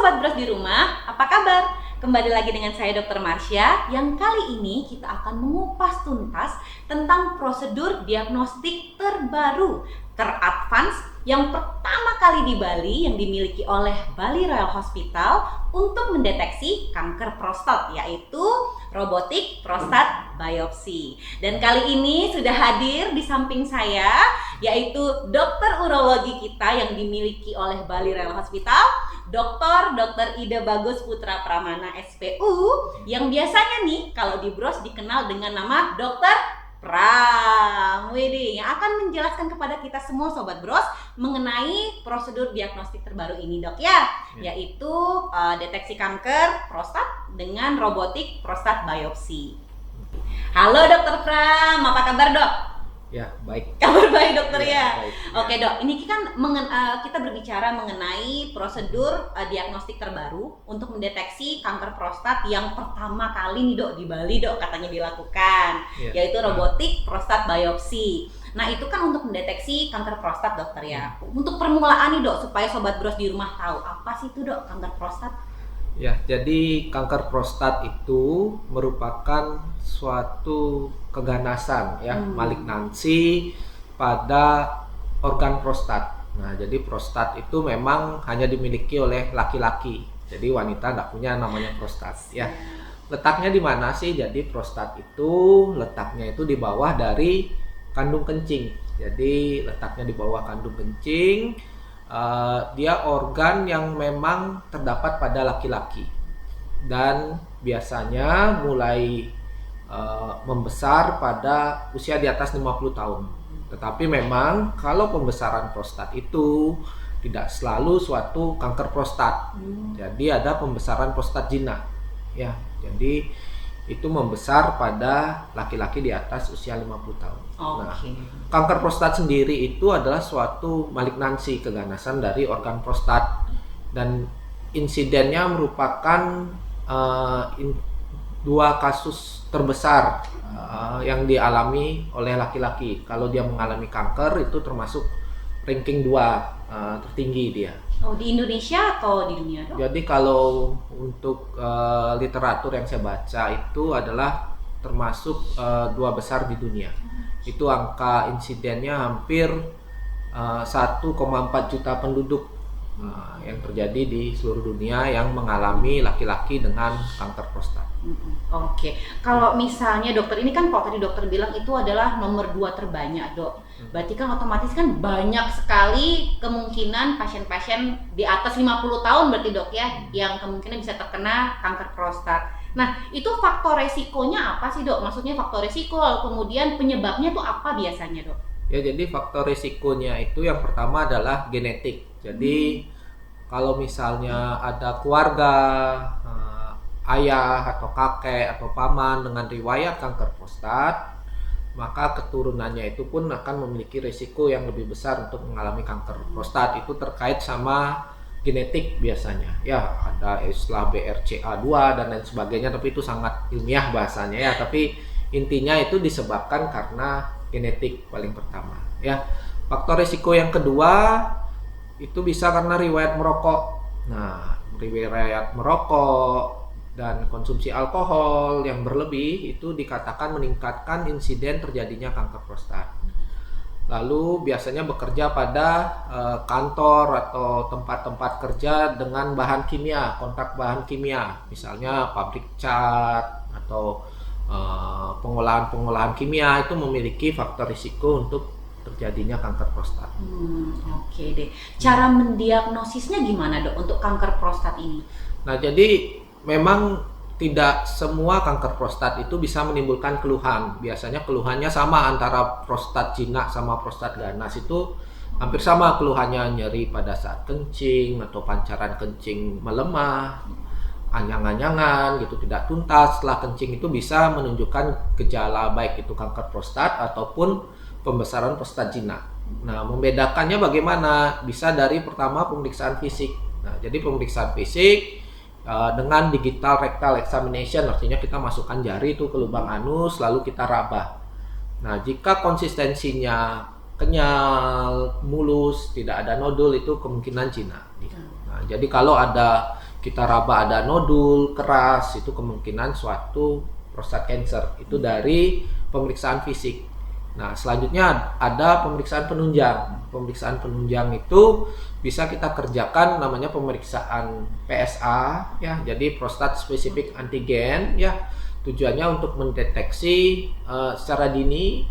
Sobat Bros di rumah, apa kabar? Kembali lagi dengan saya Dr. Marsha, yang kali ini kita akan mengupas tuntas tentang prosedur diagnostik terbaru, teradvance yang pertama kali di Bali yang dimiliki oleh Bali Royal Hospital untuk mendeteksi kanker prostat, yaitu robotik prostat biopsi. Dan kali ini sudah hadir di samping saya, yaitu dokter urologi kita yang dimiliki oleh Bali Royal Hospital, Dr. Ida Bagus Putra Pramana SPU, yang biasanya nih kalau di Bros dikenal dengan nama Dr. Pram, yang akan menjelaskan kepada kita semua Sobat Bros mengenai prosedur diagnostik terbaru ini, Dok, yaitu deteksi kanker prostat dengan robotik prostat biopsi. Halo Dr. Pram, apa kabar, Dok? Ya, baik. Kabar baik, dokter ya. Baik, Oke, Dok. Ini kan kita berbicara mengenai prosedur diagnostik terbaru untuk mendeteksi kanker prostat yang pertama kali nih, Dok, di Bali, Dok, katanya dilakukan, yaitu robotik prostat biopsi. Nah, itu kan untuk mendeteksi kanker prostat, dokter ya. Untuk permulaan nih, Dok, supaya Sobat Bros di rumah tahu apa sih itu, Dok, kanker prostat? Ya, jadi kanker prostat itu merupakan suatu keganasan malignansi pada organ prostat. Nah, jadi prostat itu memang hanya dimiliki oleh laki-laki. Jadi wanita nggak punya namanya prostat ya. Letaknya di mana sih? Jadi prostat itu letaknya itu di bawah dari kandung kencing. Jadi letaknya di bawah kandung kencing. Dia organ yang memang terdapat pada laki-laki dan biasanya mulai membesar pada usia di atas 50 tahun. Tetapi memang kalau pembesaran prostat itu tidak selalu suatu kanker prostat. Jadi ada pembesaran prostat jinak ya. Jadi itu membesar pada laki-laki di atas usia 50 tahun. Nah, kanker prostat sendiri itu adalah suatu malignansi keganasan dari organ prostat dan insidennya merupakan dua kasus terbesar yang dialami oleh laki-laki. Kalau dia mengalami kanker itu termasuk ranking 2 tertinggi dia. Oh, di Indonesia atau di dunia, Dok? Jadi kalau untuk literatur yang saya baca itu adalah termasuk 2 besar di dunia. Itu angka insidennya hampir 1,4 juta penduduk yang terjadi di seluruh dunia yang mengalami laki-laki dengan kanker prostat. Oke, kalau misalnya dokter ini kan kalau tadi dokter bilang itu adalah nomor 2 terbanyak, Dok. Berarti kan otomatis kan banyak sekali kemungkinan pasien-pasien di atas 50 tahun berarti, Dok, ya, yang kemungkinan bisa terkena kanker prostat. Nah, itu faktor resikonya apa sih, Dok? Maksudnya faktor resiko, kemudian penyebabnya itu apa biasanya, Dok? Ya, jadi faktor resikonya itu yang pertama adalah genetik. Jadi kalau misalnya ada keluarga, ayah atau kakek atau paman dengan riwayat kanker prostat, maka keturunannya itu pun akan memiliki risiko yang lebih besar untuk mengalami kanker prostat. Itu terkait sama genetik biasanya. Ya, ada istilah BRCA2 dan lain sebagainya, tapi itu sangat ilmiah bahasanya ya. Tapi intinya itu disebabkan karena genetik paling pertama. Ya, faktor risiko yang kedua itu bisa karena riwayat merokok. Nah, riwayat merokok dan konsumsi alkohol yang berlebih itu dikatakan meningkatkan insiden terjadinya kanker prostat. Lalu biasanya bekerja pada kantor atau tempat-tempat kerja dengan bahan kimia, kontak bahan kimia, misalnya pabrik cat atau pengolahan kimia itu memiliki faktor risiko untuk terjadinya kanker prostat. Oke deh. Cara mendiagnosisnya gimana, Dok, untuk kanker prostat ini? Nah, jadi memang tidak semua kanker prostat itu bisa menimbulkan keluhan. Biasanya keluhannya sama antara prostat jinak sama prostat ganas, itu hampir sama keluhannya, nyeri pada saat kencing atau pancaran kencing melemah, anyang-anyangan gitu, tidak tuntas setelah kencing. Itu bisa menunjukkan gejala baik itu kanker prostat ataupun pembesaran prostat jinak. Nah, membedakannya bagaimana? Bisa dari pertama pemeriksaan fisik. Nah, jadi pemeriksaan fisik dengan digital rectal examination, artinya kita masukkan jari itu ke lubang anus lalu kita raba. Nah, jika konsistensinya kenyal, mulus, tidak ada nodul, itu kemungkinan jinak. Nah, jadi kalau ada kita raba ada nodul keras, itu kemungkinan suatu prostat cancer. Itu dari pemeriksaan fisik. Nah, selanjutnya ada pemeriksaan penunjang. Pemeriksaan penunjang itu bisa kita kerjakan namanya pemeriksaan PSA ya. Jadi prostat specific antigen ya. Tujuannya untuk mendeteksi secara dini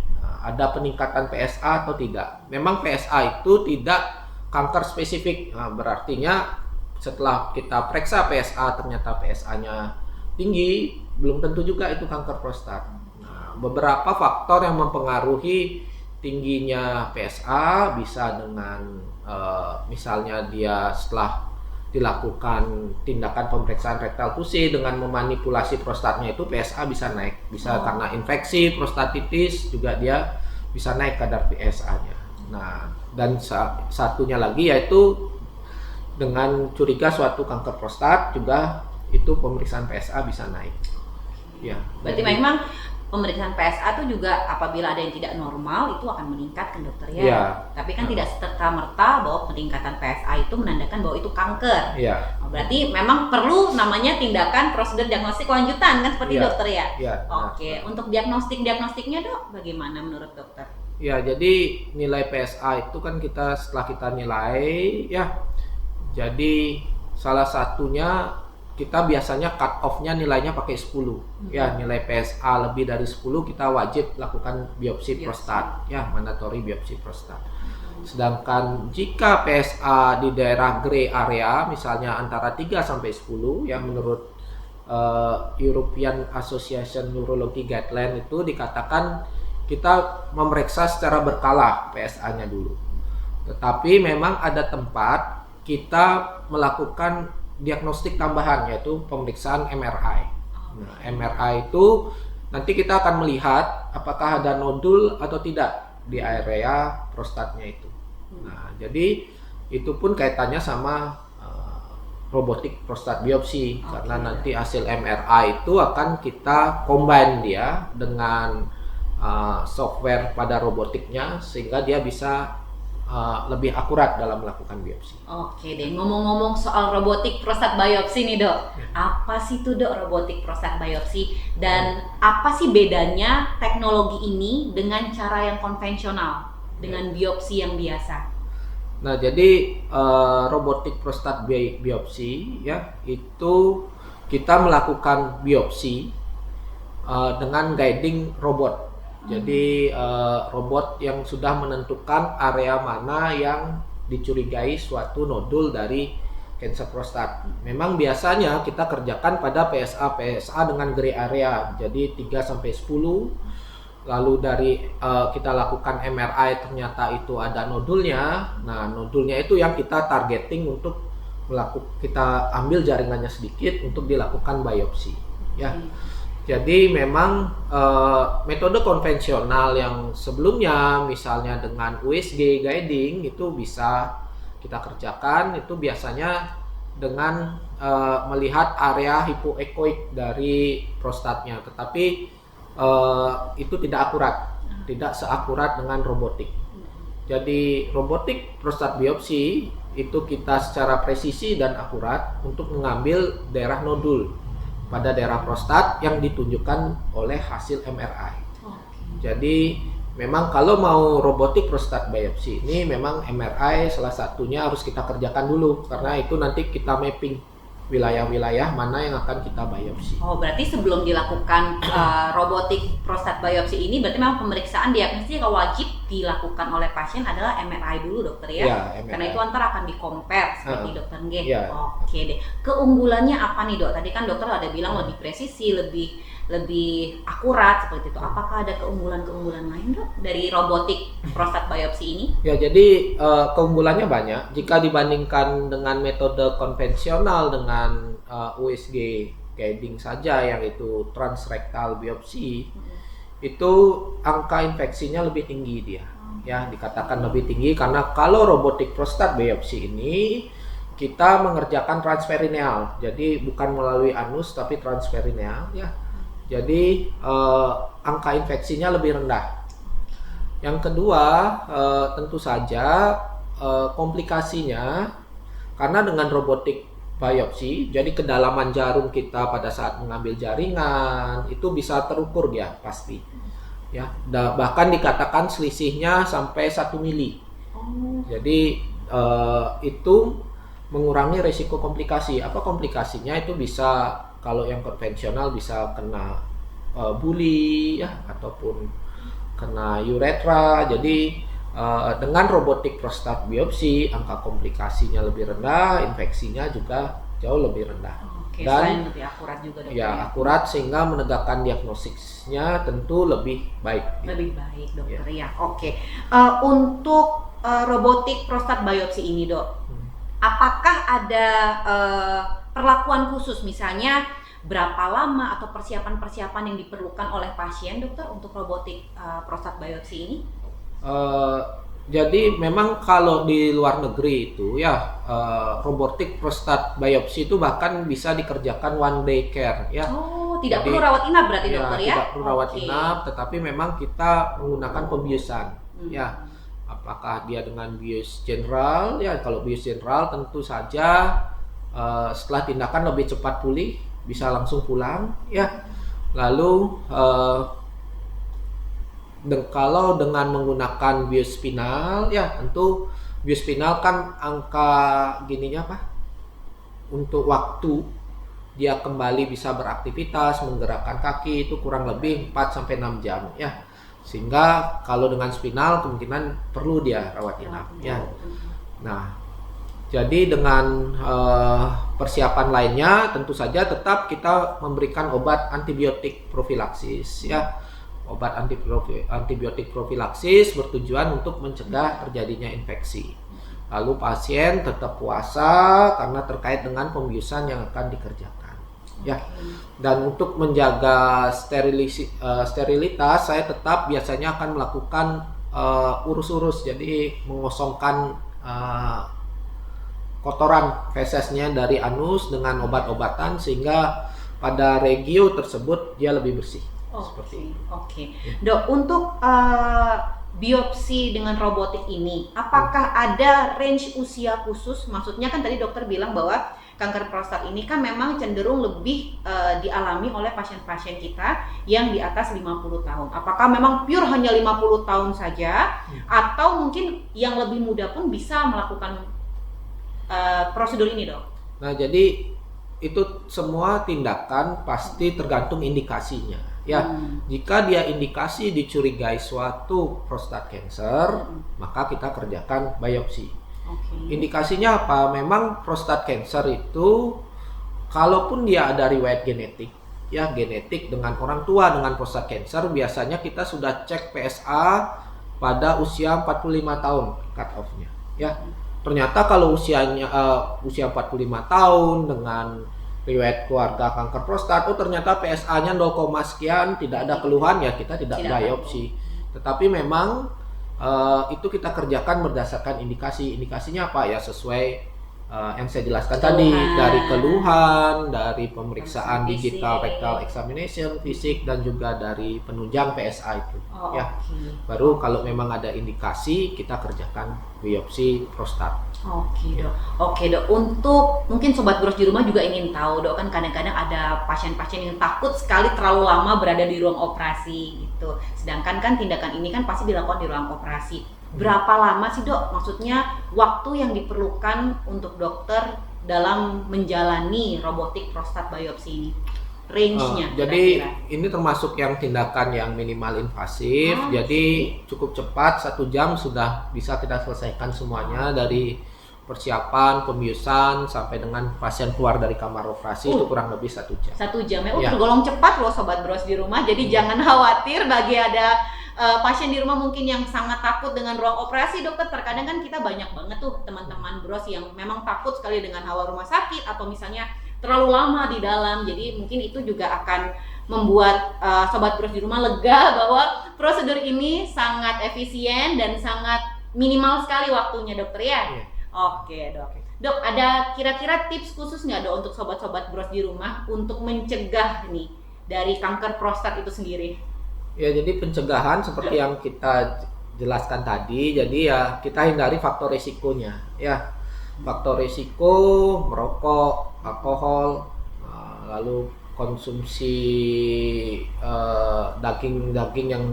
ada peningkatan PSA atau tidak. Memang PSA itu tidak kanker spesifik. Nah, berartinya setelah kita periksa PSA ternyata PSA-nya tinggi, belum tentu juga itu kanker prostat. Nah, beberapa faktor yang mempengaruhi tingginya PSA bisa dengan misalnya dia setelah dilakukan tindakan pemeriksaan rektal tusi dengan memanipulasi prostatnya, itu PSA bisa naik. Bisa karena infeksi prostatitis juga dia bisa naik kadar PSA-nya. Nah, dan satunya lagi yaitu dengan curiga suatu kanker prostat juga itu pemeriksaan PSA bisa naik. Ya. Berarti memang pemeriksaan PSA itu juga apabila ada yang tidak normal itu akan meningkat kan dokter ya. Ya. Tapi kan tidak serta-merta bahwa peningkatan PSA itu menandakan bahwa itu kanker. Ya. Berarti memang perlu namanya tindakan prosedur diagnostik lanjutan kan seperti Ya. dokter ya. Ya. Oke, untuk diagnostiknya dok bagaimana menurut dokter? Ya, jadi nilai PSA itu kan setelah kita nilai ya. Jadi salah satunya kita biasanya cut off-nya nilainya pakai 10. Ya, nilai PSA lebih dari 10 kita wajib lakukan biopsi prostat. Ya, mandatory biopsi prostat. Sedangkan jika PSA di daerah gray area misalnya antara 3 sampai 10 ya, menurut European Association Neurology Guideline itu dikatakan kita memeriksa secara berkala PSA-nya dulu. Tetapi memang ada tempat kita melakukan diagnostik tambahan yaitu pemeriksaan MRI. Nah, MRI itu nanti kita akan melihat apakah ada nodul atau tidak di area prostatnya itu. Nah, jadi itu pun kaitannya sama robotik prostat biopsi karena nanti hasil MRI itu akan kita combine dia dengan software pada robotiknya sehingga dia bisa lebih akurat dalam melakukan biopsi. Oke deh, ngomong-ngomong soal robotik prostat biopsi nih dok, apa sih itu dok robotik prostat biopsi dan apa sih bedanya teknologi ini dengan cara yang konvensional dengan biopsi yang biasa? Nah, jadi robotik prostat biopsi ya itu kita melakukan biopsi dengan guiding robot. Jadi robot yang sudah menentukan area mana yang dicurigai suatu nodul dari kanker prostat. Memang biasanya kita kerjakan pada PSA dengan gray area. Jadi 3 sampai 10. Lalu dari kita lakukan MRI ternyata itu ada nodulnya. Nah, nodulnya itu yang kita targeting untuk kita ambil jaringannya sedikit untuk dilakukan biopsi. Ya. Jadi memang metode konvensional yang sebelumnya misalnya dengan USG guiding itu bisa kita kerjakan itu biasanya dengan melihat area hipoekoik dari prostatnya, tetapi itu tidak akurat, tidak seakurat dengan robotik. Jadi robotik prostat biopsi itu kita secara presisi dan akurat untuk mengambil daerah nodul pada daerah prostat yang ditunjukkan oleh hasil MRI. Jadi memang kalau mau robotik prostat biopsi ini memang MRI salah satunya harus kita kerjakan dulu karena itu nanti kita mapping wilayah-wilayah mana yang akan kita biopsi. Oh, berarti sebelum dilakukan robotik prostat biopsi ini berarti memang pemeriksaan diagnostik yang wajib dilakukan oleh pasien adalah MRI dulu dokter ya? Ya, MRI. Karena itu antara akan di-compare seperti dokter Nge. Ya. Oke deh. Keunggulannya apa nih dok? Tadi kan dokter ada bilang lebih presisi, lebih akurat seperti itu. Apakah ada keunggulan-keunggulan lain dok dari robotik prostat biopsi ini? Ya, jadi keunggulannya banyak. Jika dibandingkan dengan metode konvensional dengan USG guiding saja yang itu transrektal biopsi, itu angka infeksinya lebih tinggi dia. Ya, dikatakan lebih tinggi karena kalau robotik prostat biopsi ini kita mengerjakan transperineal. Jadi bukan melalui anus tapi transperineal ya. Jadi angka infeksinya lebih rendah. Yang kedua, tentu saja komplikasinya karena dengan robotik biopsi, jadi kedalaman jarum kita pada saat mengambil jaringan itu bisa terukur dia pasti. Ya, bahkan dikatakan selisihnya sampai 1 mili. Oh. Jadi itu mengurangi risiko komplikasi. Apa komplikasinya? Itu bisa, kalau yang konvensional bisa kena buli ya, ataupun kena uretra. Jadi dengan robotik prostat biopsi, angka komplikasinya lebih rendah, infeksinya juga jauh lebih rendah. Oke, Dan selain lebih akurat juga dokter. ya akurat, sehingga menegakkan diagnosisnya tentu lebih baik. Lebih baik dokter ya. Oke. Untuk robotik prostat biopsi ini dok, apakah ada perlakuan khusus, misalnya berapa lama atau persiapan-persiapan yang diperlukan oleh pasien dokter untuk robotik prostat biopsi ini? Jadi memang kalau di luar negeri itu ya, robotik prostat biopsi itu bahkan bisa dikerjakan one day care ya. Oh, tidak Jadi, perlu rawat inap berarti ya, dokter ya? tidak perlu rawat Oke. inap, tetapi memang kita menggunakan pembiusan ya. Hmm. Apakah dia dengan bius general ya? Kalau bius general tentu saja setelah tindakan lebih cepat pulih, bisa langsung pulang ya. Lalu kalau dengan menggunakan bius spinal ya, tentu bius spinal kan angka gininya apa? Untuk waktu dia kembali bisa beraktivitas, menggerakkan kaki itu kurang lebih 4 sampai 6 jam ya. Sehingga kalau dengan spinal kemungkinan perlu dia rawat inap ya. Nah, jadi dengan persiapan lainnya tentu saja tetap kita memberikan obat antibiotik profilaksis ya. Obat antibiotik profilaksis bertujuan untuk mencegah terjadinya infeksi. Lalu pasien tetap puasa karena terkait dengan pembiusan yang akan dikerjakan. Ya. Dan untuk menjaga sterilitas, saya tetap biasanya akan melakukan urus-urus, jadi mengosongkan kotoran fesesnya dari anus dengan obat-obatan sehingga pada regio tersebut dia lebih bersih. Seperti itu. Oke. Dok, untuk biopsi dengan robotik ini, apakah ada range usia khusus? Maksudnya kan tadi dokter bilang bahwa kanker prostat ini kan memang cenderung lebih dialami oleh pasien-pasien kita yang di atas 50 tahun. Apakah memang pure hanya 50 tahun saja atau mungkin yang lebih muda pun bisa melakukan prosedur ini, dok? Nah, jadi itu semua tindakan pasti tergantung indikasinya. Ya, jika dia indikasi dicurigai suatu prostat cancer, maka kita kerjakan biopsi. Indikasinya apa? Memang prostat cancer itu, kalaupun dia ada riwayat genetik, ya genetik dengan orang tua dengan prostat cancer, biasanya kita sudah cek PSA pada usia 45 tahun cut off-nya. Ya, ternyata kalau usia 45 tahun dengan riwayat keluarga kanker prostat, ternyata PSA-nya 0, sekian, tidak ada keluhan, ya kita tidak biopsi. Tetapi memang itu kita kerjakan berdasarkan indikasi. Indikasinya apa ya? Sesuai yang saya jelaskan tadi, dari keluhan, dari pemeriksaan digital rectal examination, fisik, dan juga dari penunjang PSA itu. Baru kalau memang ada indikasi, kita kerjakan biopsi prostat. Oke dok. Untuk mungkin sobat bros di rumah juga ingin tahu, dok, kan kadang-kadang ada pasien-pasien yang takut sekali terlalu lama berada di ruang operasi gitu. Sedangkan kan tindakan ini kan pasti dilakukan di ruang operasi. Berapa lama sih dok? Maksudnya waktu yang diperlukan untuk dokter dalam menjalani robotik prostat biopsi ini? Range-nya jadi kira-kira. ini termasuk yang tindakan yang minimal invasif. Jadi cukup cepat, 1 jam sudah bisa kita selesaikan semuanya, dari persiapan, pembiusan sampai dengan pasien keluar dari kamar operasi itu kurang lebih 1 jam. 1 jam ya, tergolong cepat loh sobat bros di rumah. Jadi jangan khawatir bagi ada pasien di rumah mungkin yang sangat takut dengan ruang operasi, dokter. Terkadang kan kita banyak banget tuh teman-teman bros yang memang takut sekali dengan hawa rumah sakit atau misalnya terlalu lama di dalam. Jadi mungkin itu juga akan membuat sobat bros di rumah lega bahwa prosedur ini sangat efisien dan sangat minimal sekali waktunya, dokter ya. Oke dok. Dok, ada kira-kira tips khusus nggak dok untuk sobat-sobat bros di rumah untuk mencegah nih dari kanker prostat itu sendiri? Ya, jadi pencegahan seperti yang kita jelaskan tadi. Jadi ya kita hindari faktor risikonya. Ya, faktor risiko merokok, alkohol, lalu konsumsi daging-daging yang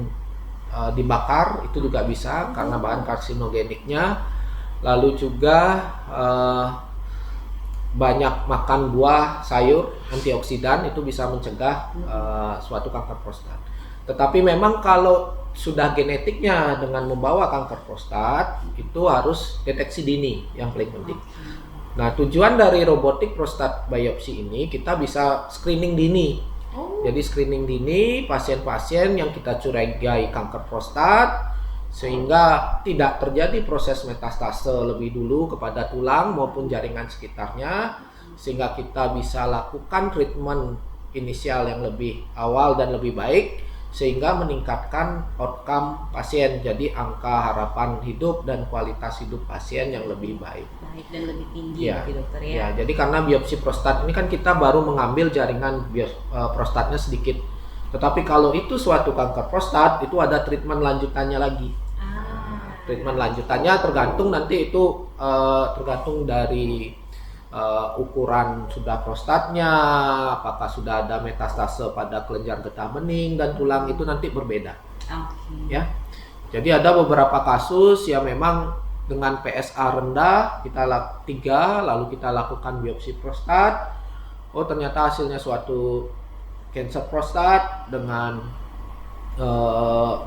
dibakar itu juga bisa karena bahan karsinogeniknya. Lalu juga banyak makan buah, sayur, antioksidan itu bisa mencegah suatu kanker prostat. Tetapi memang kalau sudah genetiknya dengan membawa kanker prostat itu harus deteksi dini yang paling penting. Nah, tujuan dari robotik prostat biopsi ini kita bisa screening dini. Jadi screening dini pasien-pasien yang kita curigai kanker prostat sehingga tidak terjadi proses metastase lebih dulu kepada tulang maupun jaringan sekitarnya, sehingga kita bisa lakukan treatment inisial yang lebih awal dan lebih baik sehingga meningkatkan outcome pasien, jadi angka harapan hidup dan kualitas hidup pasien yang lebih baik dan lebih tinggi ya, dokter ya. Ya, jadi karena biopsi prostat ini kan kita baru mengambil jaringan prostatnya sedikit. Tetapi kalau itu suatu kanker prostat itu ada treatment lanjutannya lagi. Treatment lanjutannya tergantung nanti itu tergantung dari ukuran sudah prostatnya, apakah sudah ada metastase pada kelenjar getah bening dan tulang itu nanti berbeda. Ya. Jadi ada beberapa kasus yang memang dengan PSA rendah kita 3 lalu kita lakukan biopsi prostat. Oh, ternyata hasilnya suatu kanker prostat dengan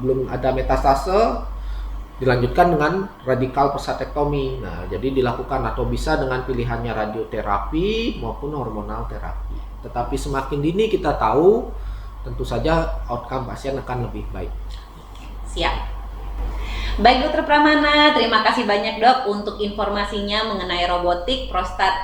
belum ada metastase, dilanjutkan dengan radikal prostatektomi. Nah, jadi dilakukan atau bisa dengan pilihannya radioterapi maupun hormonal terapi. Tetapi semakin dini kita tahu, tentu saja outcome pasien akan lebih baik. Siap. Baik Dokter Pramana, terima kasih banyak Dok untuk informasinya mengenai robotik prostat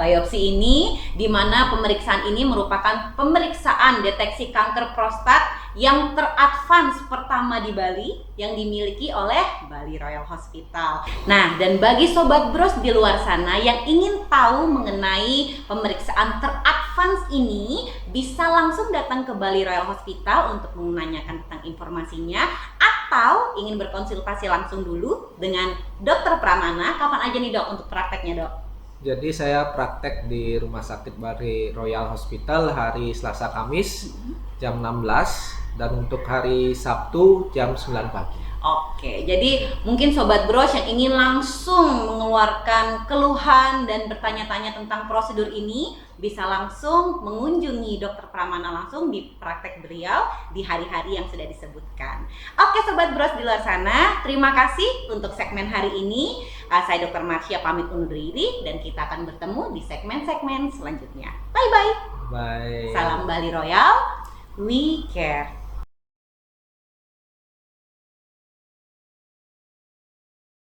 biopsi ini, di mana pemeriksaan ini merupakan pemeriksaan deteksi kanker prostat yang teradvance pertama di Bali yang dimiliki oleh Bali Royal Hospital. Nah, dan bagi Sobat Bros di luar sana yang ingin tahu mengenai pemeriksaan teradvance ini, bisa langsung datang ke Bali Royal Hospital untuk menanyakan tentang informasinya, atau ingin berkonsultasi langsung dulu dengan Dokter Pramana. Kapan aja nih Dok untuk prakteknya Dok? Jadi saya praktek di Rumah Sakit Bali Royal Hospital hari Selasa Kamis jam 16 dan untuk hari Sabtu jam 9 pagi. Oke, jadi mungkin Sobat Bros yang ingin langsung mengeluarkan keluhan dan bertanya-tanya tentang prosedur ini bisa langsung mengunjungi Dokter Pramana langsung di praktek beliau di hari-hari yang sudah disebutkan. Oke Sobat Bros di luar sana, terima kasih untuk segmen hari ini. Saya Dokter Marsya pamit undur diri dan kita akan bertemu di segmen-segmen selanjutnya. Bye-bye. Bye. Salam Bali Royal, we care.